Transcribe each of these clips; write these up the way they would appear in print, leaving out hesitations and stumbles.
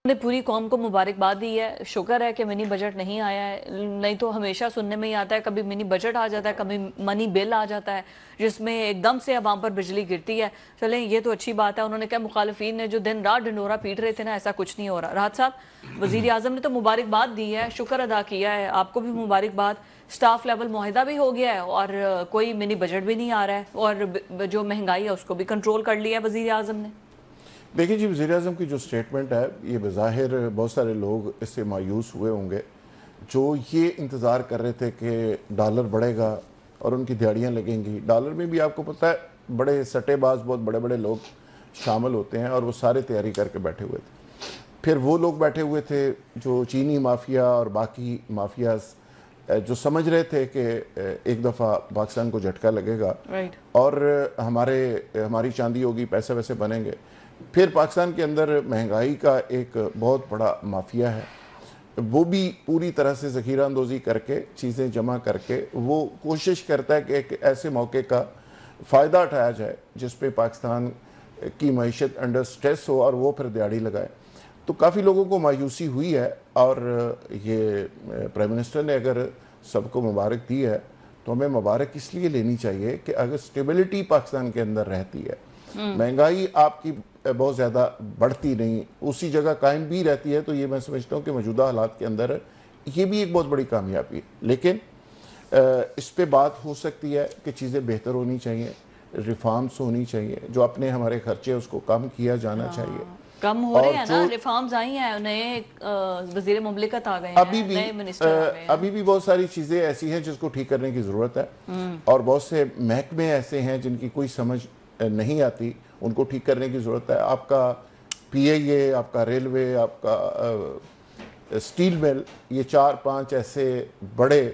نے پوری قوم کو مبارکباد دی ہے. شکر ہے کہ منی بجٹ نہیں آیا ہے, نہیں تو ہمیشہ سننے میں ہی آتا ہے کبھی منی بجٹ آ جاتا ہے, کبھی منی بل آ جاتا ہے جس میں ایک دم سے عوام پر بجلی گرتی ہے. چلیں یہ تو اچھی بات ہے. انہوں نے کہا مخالفین نے جو دن رات ڈنڈورا پیٹ رہے تھے نا, ایسا کچھ نہیں ہو رہا. راحت صاحب, وزیر اعظم نے تو مبارکباد دی ہے, شکر ادا کیا ہے, آپ کو بھی مبارکباد. سٹاف لیول معاہدہ بھی ہو گیا ہے اور کوئی منی بجٹ بھی نہیں آ رہا ہے, اور جو مہنگائی ہے اس کو بھی کنٹرول کر لیا ہے وزیر اعظم نے. دیکھیں جی, وزیر اعظم کی جو سٹیٹمنٹ ہے یہ بظاہر بہت سارے لوگ اس سے مایوس ہوئے ہوں گے جو یہ انتظار کر رہے تھے کہ ڈالر بڑھے گا اور ان کی دیہڑیاں لگیں گی. ڈالر میں بھی آپ کو پتہ ہے بڑے سٹے باز بہت بڑے بڑے لوگ شامل ہوتے ہیں اور وہ سارے تیاری کر کے بیٹھے ہوئے تھے. پھر وہ لوگ بیٹھے ہوئے تھے جو چینی مافیا اور باقی مافیاز جو سمجھ رہے تھے کہ ایک دفعہ پاکستان کو جھٹکا لگے گا اور ہماری چاندی ہوگی, پیسے ویسے بنیں گے. پھر پاکستان کے اندر مہنگائی کا ایک بہت بڑا مافیا ہے, وہ بھی پوری طرح سے ذخیرہ اندوزی کر کے چیزیں جمع کر کے وہ کوشش کرتا ہے کہ ایک ایسے موقع کا فائدہ اٹھایا جائے جس پہ پاکستان کی معیشت انڈر سٹریس ہو اور وہ پھر دیہڑی لگائے. تو کافی لوگوں کو مایوسی ہوئی ہے, اور یہ پرائم منسٹر نے اگر سب کو مبارک دی ہے تو ہمیں مبارک اس لیے لینی چاہیے کہ اگر سٹیبلٹی پاکستان کے اندر رہتی ہے, مہنگائی آپ کی بہت زیادہ بڑھتی نہیں, اسی جگہ قائم بھی رہتی ہے, تو یہ میں سمجھتا ہوں کہ موجودہ حالات کے اندر یہ بھی ایک بہت بڑی کامیابی ہے. لیکن اس پہ بات ہو سکتی ہے کہ چیزیں بہتر ہونی چاہیے, ریفارمز ہونی چاہیے, جو اپنے ہمارے خرچے اس کو کم کیا جانا چاہیے. کم ہو رہے ہیں نا, ریفارمز آئی ہیں, نئے وزیر مملکت آ گئے ہیں, نئے منسٹر آ گئے ہیں. ابھی بھی بہت ساری چیزیں ایسی ہیں جس کو ٹھیک کرنے کی ضرورت ہے, اور بہت سے محکمے ایسے ہیں جن کی کوئی سمجھ نہیں آتی, ان کو ٹھیک کرنے کی ضرورت ہے. آپ کا پی اے اے, آپ کا ریلوے, آپ کا سٹیل مل, یہ 4-5 ایسے بڑے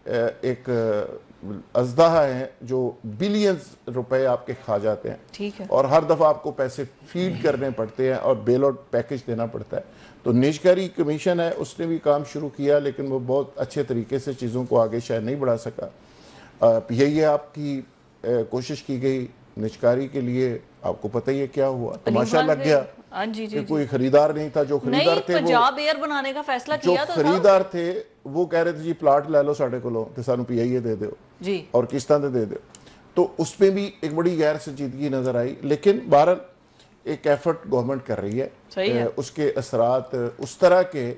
ایک اژدہا ہیں جو بلینز روپے آپ کے کھا جاتے ہیں, اور ہر دفعہ آپ کو پیسے فیڈ کرنے پڑتے ہیں اور بیل آؤٹ پیکج دینا پڑتا ہے. تو نیجکاری کمیشن ہے, اس نے بھی کام شروع کیا لیکن وہ بہت اچھے طریقے سے چیزوں کو آگے شاید نہیں بڑھا سکا. یہی آپ کی کوشش کی گئی نجکاری کے لیے, آپ کو پتہ ہی ہے کیا ہوا, تماشا لگ گیا کہ کوئی خریدار نہیں تھا. جو خریدار تھے پنجاب ایئر بنانے کا فیصلہ کیا جو خریدار تھے وہ کہہ رہے تھے جی پلاٹ لے لو ساڑھے کلو تے سانو پی آئی اے دے دو اور قسطاں دے دو. تو اس میں بھی ایک بڑی غیر سنجیدگی نظر آئی. لیکن بہرحال ایک ایفرٹ گورنمنٹ کر رہی ہے, اس کے اثرات اس طرح کے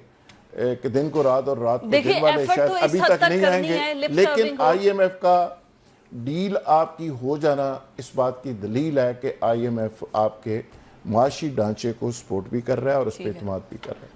کہ دن کو رات اور رات کو دن والے شاید ابھی تک نہیں آئیں گے, لیکن آئی ایم ایف کا ڈیل آپ کی ہو جانا اس بات کی دلیل ہے کہ آئی ایم ایف آپ کے معاشی ڈھانچے کو سپورٹ بھی کر رہا ہے اور اس پہ اعتماد بھی کر رہا ہے.